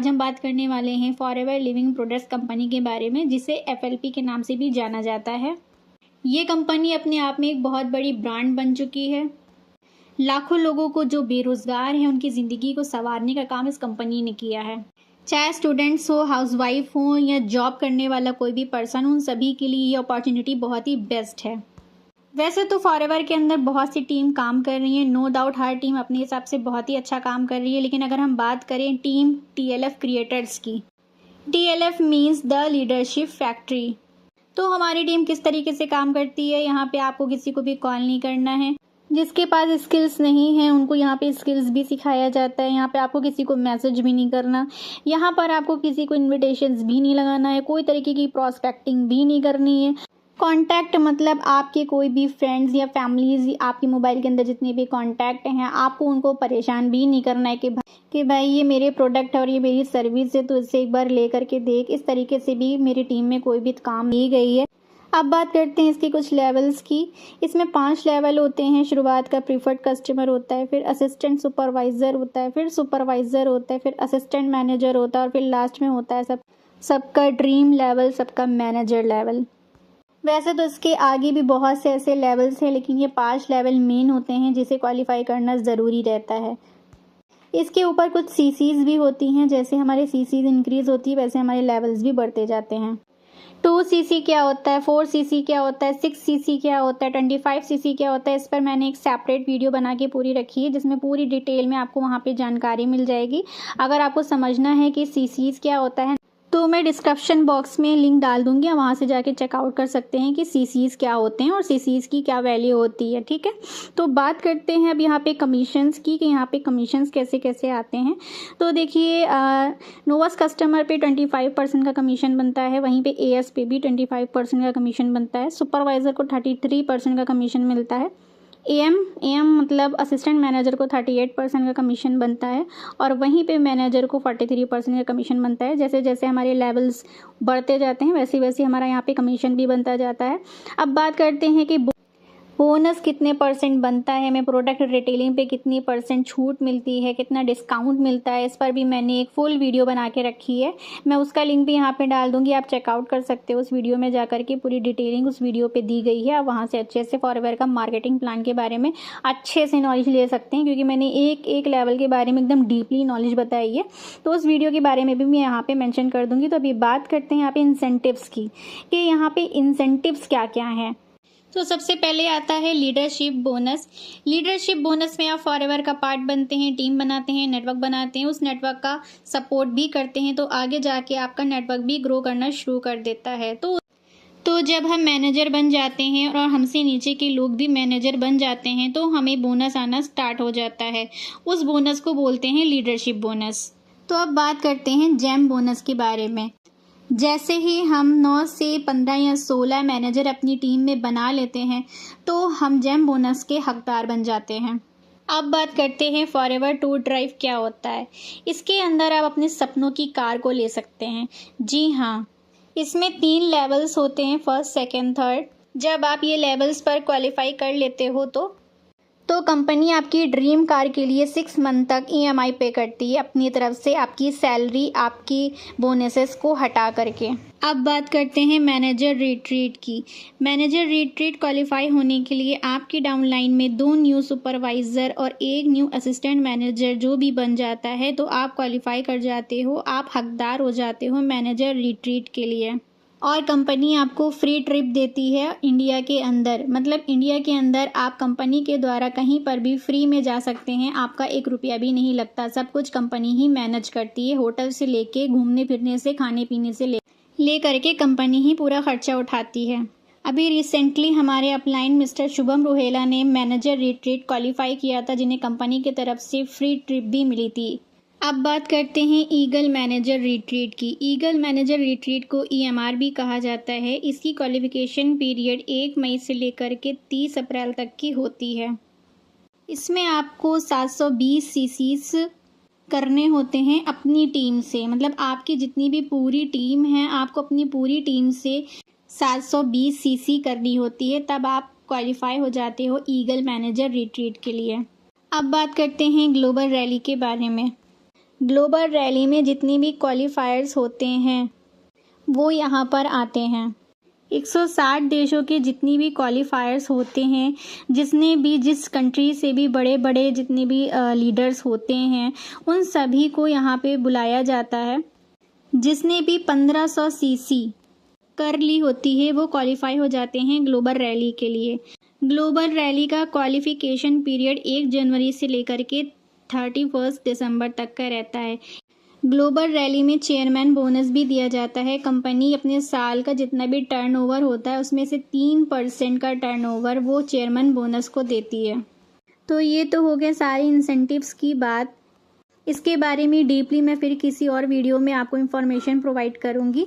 आज हम बात करने वाले हैं फॉरएवर लिविंग प्रोडक्ट्स कंपनी के बारे में, जिसे एफएलपी के नाम से भी जाना जाता है। ये कंपनी अपने आप में एक बहुत बड़ी ब्रांड बन चुकी है। लाखों लोगों को जो बेरोजगार हैं उनकी ज़िंदगी को संवारने का काम इस कंपनी ने किया है। चाहे स्टूडेंट्स हो, हाउसवाइफ हो या जॉब करने वाला कोई भी पर्सन हो, उन सभी के लिए ये अपॉर्चुनिटी बहुत ही बेस्ट है। वैसे तो फॉरएवर के अंदर बहुत सी टीम काम कर रही है, नो डाउट हर टीम अपने हिसाब से बहुत ही अच्छा काम कर रही है। लेकिन अगर हम बात करें टीम टीएलएफ क्रिएटर्स की, TLF means the leadership factory. तो हमारी टीम किस तरीके से काम करती है, यहाँ पे आपको किसी को भी कॉल नहीं करना है। जिसके पास स्किल्स नहीं है उनको यहाँ पे स्किल्स भी सिखाया जाता है। यहाँ पे आपको किसी को मैसेज भी नहीं करना, यहाँ पर आपको किसी को इन्विटेशंस भी नहीं लगाना है, कोई तरीके की प्रोस्पेक्टिंग भी नहीं करनी है। कॉन्टैक्ट मतलब आपके कोई भी फ्रेंड्स या फैमिलीज, आपके मोबाइल के अंदर जितने भी कॉन्टैक्ट हैं, आपको उनको परेशान भी नहीं करना है कि भाई ये मेरे प्रोडक्ट है और ये मेरी सर्विस है तो इसे एक बार ले करके देख। इस तरीके से भी मेरी टीम में कोई भी काम दी गई है। अब बात करते हैं इसके कुछ लेवल्स की। इसमें 5 लेवल होते हैं। शुरुआत का प्रीफर्ड कस्टमर होता है, फिर असिस्टेंट सुपरवाइज़र होता है, फिर सुपरवाइज़र होता है, फिर असिस्टेंट मैनेजर होता है और फिर लास्ट में होता है सबका ड्रीम लेवल, सबका मैनेजर लेवल। वैसे तो इसके आगे भी बहुत से ऐसे लेवल्स हैं, लेकिन ये 5 लेवल मेन होते हैं जिसे क्वालिफाई करना ज़रूरी रहता है। इसके ऊपर कुछ सीसीज भी होती हैं। जैसे हमारे सीसीज इंक्रीज़ होती है वैसे हमारे लेवल्स भी बढ़ते जाते हैं। 2 सीसी क्या होता है, 4 सीसी क्या होता है, 6 सीसी क्या होता है, 25 सीसी क्या होता है, इस पर मैंने एक सेपरेट वीडियो बना के पूरी रखी है, जिसमें पूरी डिटेल में आपको वहाँ पे जानकारी मिल जाएगी। अगर आपको समझना है कि सीसीज क्या होता है तो मैं डिस्क्रिप्शन बॉक्स में लिंक डाल दूंगी, आप वहाँ से जाके चेकआउट कर सकते हैं कि सीसीज क्या होते हैं और सीसीज की क्या वैल्यू होती है। ठीक है, तो बात करते हैं अब यहाँ पे कमीशंस की, कि यहाँ पे कमीशंस कैसे कैसे आते हैं। तो देखिए, नोवास कस्टमर पे 25% का कमीशन बनता है, वहीं पे एएस पे भी 25% का कमीशन बनता है। सुपरवाइज़र को 33% का कमीशन मिलता है। एएम मतलब असिस्टेंट मैनेजर को 38% का कमीशन बनता है और वहीं पे मैनेजर को 43% का कमीशन बनता है। जैसे जैसे हमारे लेवल्स बढ़ते जाते हैं वैसे वैसे हमारा यहाँ पे कमीशन भी बनता जाता है। अब बात करते हैं कि बोनस कितने % बनता है, हमें प्रोडक्ट रिटेलिंग पे कितनी % छूट मिलती है, कितना डिस्काउंट मिलता है, इस पर भी मैंने एक फुल वीडियो बना के रखी है। मैं उसका लिंक भी यहाँ पे डाल दूंगी, आप चेकआउट कर सकते हो। उस वीडियो में जाकर के पूरी डिटेलिंग उस वीडियो पे दी गई है। आप वहाँ से अच्छे से फॉरएवर का मार्केटिंग प्लान के बारे में अच्छे से नॉलेज ले सकते हैं, क्योंकि मैंने एक लेवल के बारे में एकदम डीपली नॉलेज बताई है। तो उस वीडियो के बारे में भी मैं यहाँ पे मेंशन कर दूंगी। तो अभी बात करते हैं यहाँ पे इंसेंटिव्स की, कि यहाँ पे इंसेंटिव्स क्या क्या हैं। तो सबसे पहले आता है लीडरशिप बोनस। लीडरशिप बोनस में आप फॉरएवर का पार्ट बनते हैं, टीम बनाते हैं, नेटवर्क बनाते हैं, उस नेटवर्क का सपोर्ट भी करते हैं, तो आगे जाके आपका नेटवर्क भी ग्रो करना शुरू कर देता है। तो जब हम मैनेजर बन जाते हैं और हमसे नीचे के लोग भी मैनेजर बन जाते हैं तो हमें बोनस आना स्टार्ट हो जाता है। उस बोनस को बोलते हैं लीडरशिप बोनस। तो अब बात करते हैं जेम बोनस के बारे में। जैसे ही हम 9 से 15 या 16 मैनेजर अपनी टीम में बना लेते हैं तो हम जेम बोनस के हकदार बन जाते हैं। अब बात करते हैं फॉरएवर टूर ड्राइव क्या होता है। इसके अंदर आप अपने सपनों की कार को ले सकते हैं। जी हाँ, इसमें 3 लेवल्स होते हैं, फर्स्ट, सेकेंड, थर्ड। जब आप ये लेवल्स पर क्वालिफाई कर लेते हो तो कंपनी आपकी ड्रीम कार के लिए 6 मंथ तक ईएमआई पे करती है अपनी तरफ से, आपकी सैलरी, आपकी बोनसेस को हटा करके। अब बात करते हैं मैनेजर रिट्रीट की। मैनेजर रिट्रीट क्वालिफाई होने के लिए आपकी डाउनलाइन में 2 न्यू सुपरवाइज़र और 1 न्यू असिस्टेंट मैनेजर जो भी बन जाता है तो आप क्वालिफाई कर जाते हो, आप हकदार हो जाते हो मैनेजर रिट्रीट के लिए। और कंपनी आपको फ्री ट्रिप देती है इंडिया के अंदर, मतलब इंडिया के अंदर आप कंपनी के द्वारा कहीं पर भी फ्री में जा सकते हैं, आपका 1 रुपया भी नहीं लगता। सब कुछ कंपनी ही मैनेज करती है, होटल से लेके घूमने फिरने से, खाने पीने से ले करके कंपनी ही पूरा खर्चा उठाती है। अभी रिसेंटली हमारे अपलाइन मिस्टर शुभम रोहेला ने मैनेजर रिट्रीट क्वालिफाई किया था, जिन्हें कंपनी की तरफ से फ्री ट्रिप भी मिली थी। अब बात करते हैं ईगल मैनेजर रिट्रीट की। ईगल मैनेजर रिट्रीट को ईएमआर भी कहा जाता है। इसकी क्वालिफिकेशन पीरियड 1 मई से लेकर के 30 अप्रैल तक की होती है। इसमें आपको 720 सीसीज करने होते हैं अपनी टीम से, मतलब आपकी जितनी भी पूरी टीम है आपको अपनी पूरी टीम से 720 सीसी करनी होती है, तब आप क्वालिफाई हो जाते हो ईगल मैनेजर रिट्रीट के लिए। अब बात करते हैं ग्लोबल रैली के बारे में। ग्लोबल रैली में जितने भी क्वालिफायर्स होते हैं वो यहाँ पर आते हैं। 160 देशों के जितनी भी क्वालिफायर्स होते हैं, जिस कंट्री से भी बड़े बड़े जितने भी लीडर्स होते हैं, उन सभी को यहाँ पे बुलाया जाता है। जिसने भी 1500 सीसी कर ली होती है वो क्वालिफाई हो जाते हैं ग्लोबल रैली के लिए। ग्लोबल रैली का क्वालिफिकेशन पीरियड 1 जनवरी से लेकर के 31 दिसंबर तक का रहता है। ग्लोबल रैली में चेयरमैन बोनस भी दिया जाता है। कंपनी अपने साल का जितना भी टर्नओवर होता है उसमें से 3% का टर्नओवर वो चेयरमैन बोनस को देती है। तो ये तो हो गया सारी इंसेंटिव्स की बात। इसके बारे में डीपली मैं फिर किसी और वीडियो में आपको इन्फॉर्मेशन प्रोवाइड करूँगी।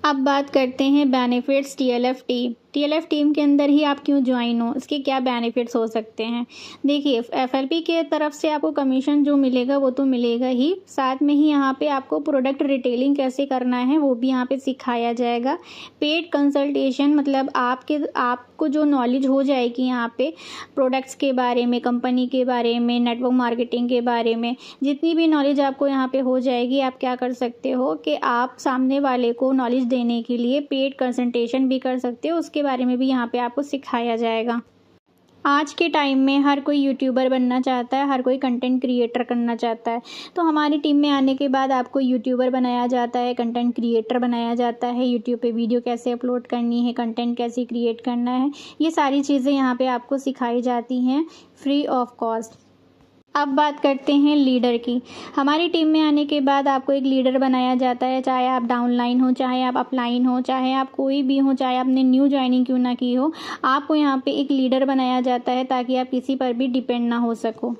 अब बात करते हैं benefits TLF team. TLF team के अंदर ही आप क्यों ज्वाइन हो, इसके क्या बेनिफिट्स हो सकते हैं। देखिए, एफएलपी के तरफ से आपको कमीशन जो मिलेगा वो तो मिलेगा ही, साथ में ही यहाँ पे आपको प्रोडक्ट रिटेलिंग कैसे करना है वो भी यहाँ पे सिखाया जाएगा। पेड कंसल्टेशन मतलब आपको जो नॉलेज हो जाएगी यहाँ पे प्रोडक्ट्स के बारे में, कंपनी के बारे में, नेटवर्क मार्केटिंग के बारे में, जितनी भी नॉलेज आपको यहाँ पे हो जाएगी, आप क्या कर सकते हो कि आप सामने वाले को नॉलेज देने के लिए पेड कंसल्टेशन भी कर सकते हो। उसके बारे में भी यहाँ पे आपको सिखाया जाएगा। आज के टाइम में हर कोई यूट्यूबर बनना चाहता है, हर कोई कंटेंट क्रिएटर करना चाहता है। तो हमारी टीम में आने के बाद आपको यूट्यूबर बनाया जाता है, कंटेंट क्रिएटर बनाया जाता है। यूट्यूब पे वीडियो कैसे अपलोड करनी है, कंटेंट कैसे क्रिएट करना है, ये सारी चीज़ें यहाँ पे आपको सिखाई जाती हैं फ्री ऑफ कॉस्ट। अब बात करते हैं लीडर की। हमारी टीम में आने के बाद आपको एक लीडर बनाया जाता है, चाहे आप डाउनलाइन हो, चाहे आप अपलाइन हो, चाहे आप कोई भी हो, चाहे आपने न्यू ज्वाइनिंग क्यों ना की हो, आपको यहाँ पे एक लीडर बनाया जाता है ताकि आप किसी पर भी डिपेंड ना हो सको।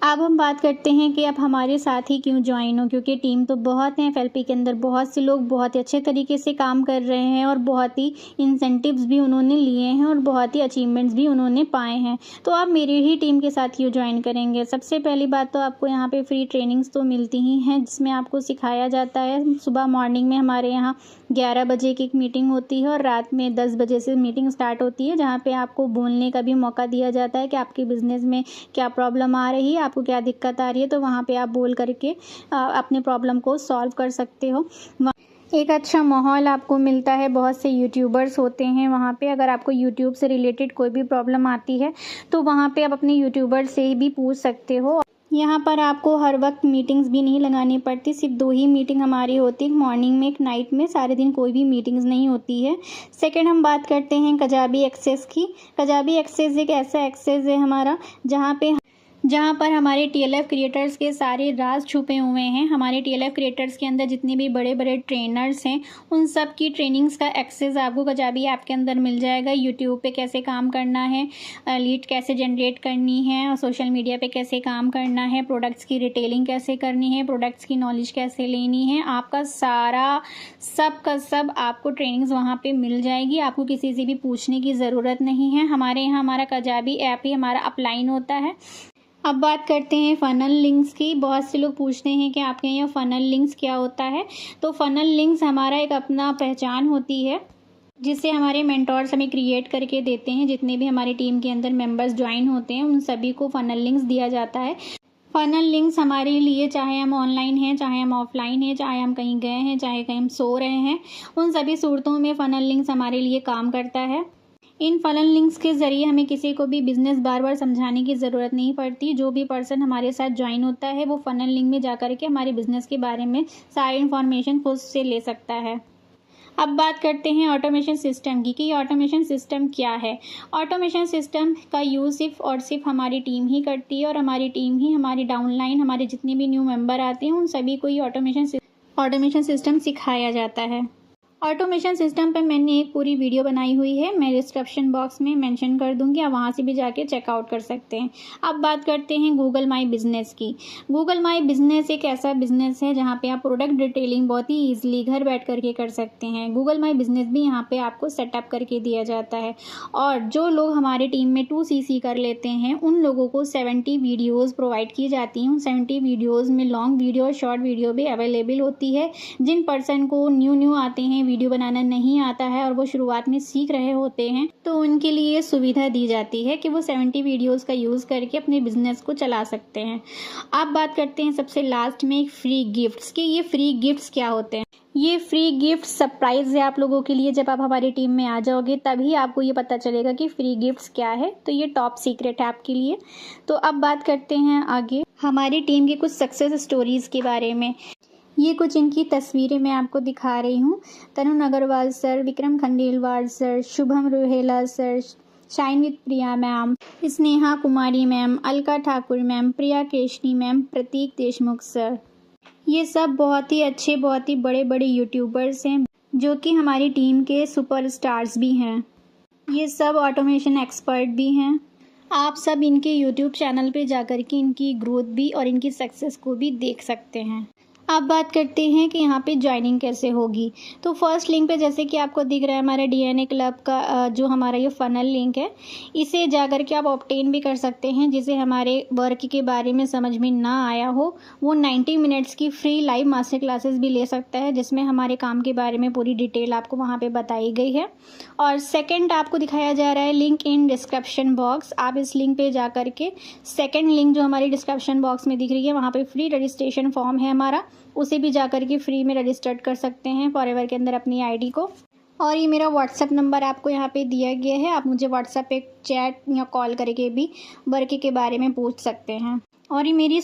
अब हम बात करते हैं कि आप हमारे साथ ही क्यों ज्वाइन हो, क्योंकि टीम तो बहुत है एफएलपी के अंदर, बहुत से लोग बहुत ही अच्छे तरीके से काम कर रहे हैं और बहुत ही इंसेंटिव्स भी उन्होंने लिए हैं और बहुत ही अचीवमेंट्स भी उन्होंने पाए हैं। तो आप मेरी ही टीम के साथ क्यों ज्वाइन करेंगे। सबसे पहली बात तो आपको यहाँ पे फ्री ट्रेनिंग्स तो मिलती ही हैं, जिसमें आपको सिखाया जाता है। सुबह मॉर्निंग में हमारे यहाँ 11 बजे की एक मीटिंग होती है और रात में 10 बजे से मीटिंग स्टार्ट होती है, जहाँ पे आपको बोलने का भी मौका दिया जाता है कि आपके बिज़नेस में क्या प्रॉब्लम आ रही है, आपको क्या दिक्कत आ रही है, तो वहाँ पे आप बोल करके अपने प्रॉब्लम को सॉल्व कर सकते हो। एक अच्छा माहौल आपको मिलता है, बहुत से यूट्यूबर्स होते हैं वहाँ पे। अगर आपको यूट्यूब से रिलेटेड कोई भी प्रॉब्लम आती है तो वहाँ पे आप अपने यूट्यूबर से भी पूछ सकते हो। यहाँ पर आपको हर वक्त मीटिंग्स भी नहीं लगानी पड़ती, सिर्फ 2 ही मीटिंग हमारी होती है, एक मॉर्निंग में एक नाइट में, सारे दिन कोई भी मीटिंग्स नहीं होती है। सेकंड हम बात करते हैं कजाबी एक्सेस की। कजाबी एक्सेस एक ऐसा एक्सेस है हमारा जहाँ पर हमारे टीएलएफ क्रिएटर्स के सारे राज छुपे हुए हैं। हमारे टीएलएफ क्रिएटर्स के अंदर जितने भी बड़े बड़े ट्रेनर्स हैं उन सब की ट्रेनिंग्स का एक्सेस आपको कजाबी ऐप के अंदर मिल जाएगा। यूट्यूब पे कैसे काम करना है, लीड कैसे जनरेट करनी है, और सोशल मीडिया पे कैसे काम करना है, प्रोडक्ट्स की रिटेलिंग कैसे करनी है, प्रोडक्ट्स की नॉलेज कैसे लेनी है, आपका सारा सब का सब आपको ट्रेनिंग्स वहाँ पर मिल जाएगी। आपको किसी से भी पूछने की ज़रूरत नहीं है। हमारे यहाँ हमारा कजाबी ऐप ही हमारा अपलाइन होता है। अब बात करते हैं फ़नल लिंक्स की। बहुत से लोग पूछते हैं कि आपके यहाँ फ़नल लिंक्स क्या होता है। तो फ़नल लिंक्स हमारा एक अपना पहचान होती है जिसे हमारे मेंटोर्स हमें क्रिएट करके देते हैं। जितने भी हमारी टीम के अंदर मेंबर्स ज्वाइन होते हैं उन सभी को फ़नल लिंक्स दिया जाता है। फ़नल लिंक्स हमारे लिए, चाहे हम ऑनलाइन हैं, चाहे हम ऑफलाइन हैं, चाहे हम कहीं गए हैं, चाहे कहीं हम सो रहे हैं, उन सभी सूरतों में फ़नल लिंक्स हमारे लिए काम करता है। इन फ़नल लिंक्स के ज़रिए हमें किसी को भी बिज़नेस बार बार समझाने की ज़रूरत नहीं पड़ती। जो भी पर्सन हमारे साथ ज्वाइन होता है वो फ़नल लिंक में जा कर के हमारे बिज़नेस के बारे में सारी इन्फॉर्मेशन खुद से ले सकता है। अब बात करते हैं ऑटोमेशन सिस्टम की कि ये ऑटोमेशन सिस्टम क्या है। ऑटोमेशन सिस्टम का यूज़ सिर्फ और सिर्फ हमारी टीम ही करती है और हमारी टीम ही, हमारी डाउनलाइन, हमारे जितने भी न्यू मेंबर आते हैं उन सभी को ये ऑटोमेशन सिस्टम सिखाया जाता है। ऑटोमेशन सिस्टम पे मैंने एक पूरी वीडियो बनाई हुई है, मैं डिस्क्रिप्शन बॉक्स में मेंशन कर दूंगी, आप वहाँ से भी जाके चेकआउट कर सकते हैं। अब बात करते हैं गूगल माई बिज़नेस की। गूगल माई बिज़नेस एक ऐसा बिज़नेस है जहाँ पे आप प्रोडक्ट डिटेलिंग बहुत ही ईजिली घर बैठ करके कर सकते हैं। गूगल माई बिज़नेस भी यहाँ पे आपको सेटअप करके दिया जाता है और जो लोग हमारे टीम में 2cc कर लेते हैं उन लोगों को 70 वीडियोज़ प्रोवाइड की जाती हैं। उन 70 वीडियोज़ में लॉन्ग वीडियो और शॉर्ट वीडियो भी अवेलेबल होती है। जिन पर्सन को न्यू आते हैं वीडियो बनाना नहीं आता है और वो शुरुआत में सीख रहे होते हैं, तो उनके लिए सुविधा दी जाती है कि वो 70 वीडियोस का यूज़ करके अपने बिजनेस को चला सकते हैं। अब बात करते हैं सबसे लास्ट में फ्री गिफ्ट्स की। ये फ्री गिफ्ट्स क्या होते हैं? ये फ्री गिफ्ट सरप्राइज़ है आप लोगों के लिए। जब आप हमारी टीम में आ जाओगे तभी आपको ये पता चलेगा कि फ्री गिफ्ट्स क्या है, तो ये टॉप सीक्रेट है आपके लिए। तो अब बात करते हैं आगे हमारी टीम की कुछ सक्सेस स्टोरीज़ के बारे में। ये कुछ इनकी तस्वीरें मैं आपको दिखा रही हूँ। Tarun Agarwal sir, Vikram Khandelwal sir, Shubham Rohela sir, shine with Priya ma'am, Sneha Kumari ma'am, Alka Thakur ma'am, Priya Keshni ma'am, Prateek Deshmukh sir. ये सब बहुत ही अच्छे, बहुत ही बड़े बड़े यूट्यूबर्स हैं जो कि हमारी टीम के सुपरस्टार्स भी हैं। ये सब ऑटोमेशन एक्सपर्ट भी हैं। आप सब इनके यूट्यूब चैनल पे जाकर के इनकी ग्रोथ भी और इनकी सक्सेस को भी देख सकते हैं। अब बात करते हैं कि यहाँ पे ज्वाइनिंग कैसे होगी। तो फर्स्ट लिंक पे जैसे कि आपको दिख रहा है हमारा DNA क्लब का जो हमारा ये फनल लिंक है, इसे जाकर के आप ऑब्टेन भी कर सकते हैं। जिसे हमारे वर्क के बारे में समझ में ना आया हो वो 90 मिनट्स की फ्री लाइव मास्टर क्लासेस भी ले सकता है, जिसमें हमारे काम के बारे में पूरी डिटेल आपको वहाँ पर बताई गई है। और सेकेंड आपको दिखाया जा रहा है लिंक इन डिस्क्रिप्शन बॉक्स। आप इस लिंक पे जा कर के सेकेंड लिंक जो हमारी डिस्क्रिप्शन बॉक्स में दिख रही है वहाँ पे फ्री रजिस्ट्रेशन फॉर्म है हमारा, उसे भी जाकर के फ्री में रजिस्टर्ड कर सकते हैं फॉरएवर के अंदर अपनी आईडी को। और ये मेरा व्हाट्सअप नंबर आपको यहाँ पे दिया गया है, आप मुझे व्हाट्सअप पे चैट या कॉल करके भी वर्क के बारे में पूछ सकते हैं। और ये मेरी